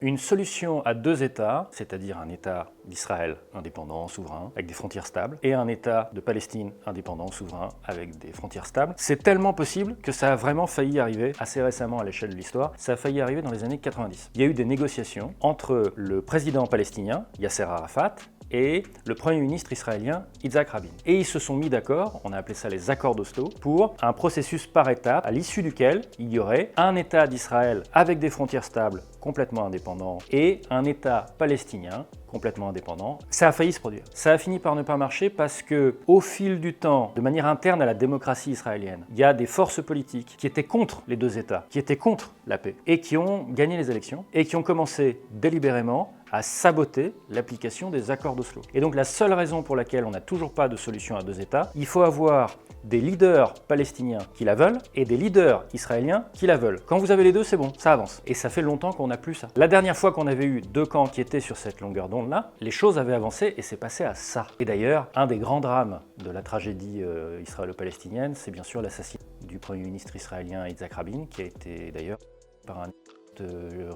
Une solution à deux États, c'est-à-dire un État d'Israël indépendant, souverain, avec des frontières stables, et un État de Palestine indépendant, souverain, avec des frontières stables, c'est tellement possible que ça a vraiment failli arriver assez récemment à l'échelle de l'histoire. Ça a failli arriver dans les années 90. Il y a eu des négociations entre le président palestinien, Yasser Arafat, et le Premier ministre israélien Yitzhak Rabin. Et ils se sont mis d'accord, on a appelé ça les accords d'Oslo, pour un processus par étapes, à l'issue duquel il y aurait un État d'Israël avec des frontières stables, complètement indépendant, et un État palestinien, complètement indépendant. Ça a failli se produire. Ça a fini par ne pas marcher parce que, au fil du temps, de manière interne à la démocratie israélienne, il y a des forces politiques qui étaient contre les deux États, qui étaient contre la paix, et qui ont gagné les élections, et qui ont commencé délibérément à saboter l'application des accords d'Oslo. Et donc la seule raison pour laquelle on n'a toujours pas de solution à deux États, il faut avoir des leaders palestiniens qui la veulent et des leaders israéliens qui la veulent. Quand vous avez les deux, c'est bon, ça avance. Et ça fait longtemps qu'on n'a plus ça. La dernière fois qu'on avait eu deux camps qui étaient sur cette longueur d'onde-là, les choses avaient avancé et c'est passé à ça. Et d'ailleurs, un des grands drames de la tragédie israélo-palestinienne, c'est bien sûr l'assassinat du Premier ministre israélien Yitzhak Rabin, qui a été d'ailleurs par un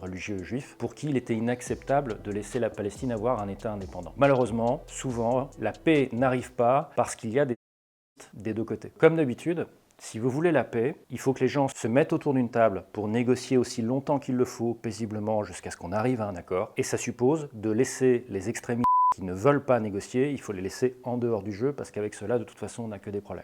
religieux juifs, pour qui il était inacceptable de laisser la Palestine avoir un État indépendant. Malheureusement, souvent, la paix n'arrive pas parce qu'il y a des deux côtés. Comme d'habitude, si vous voulez la paix, il faut que les gens se mettent autour d'une table pour négocier aussi longtemps qu'il le faut, paisiblement, jusqu'à ce qu'on arrive à un accord. Et ça suppose de laisser les extrémistes qui ne veulent pas négocier, il faut les laisser en dehors du jeu, parce qu'avec cela, de toute façon, on n'a que des problèmes.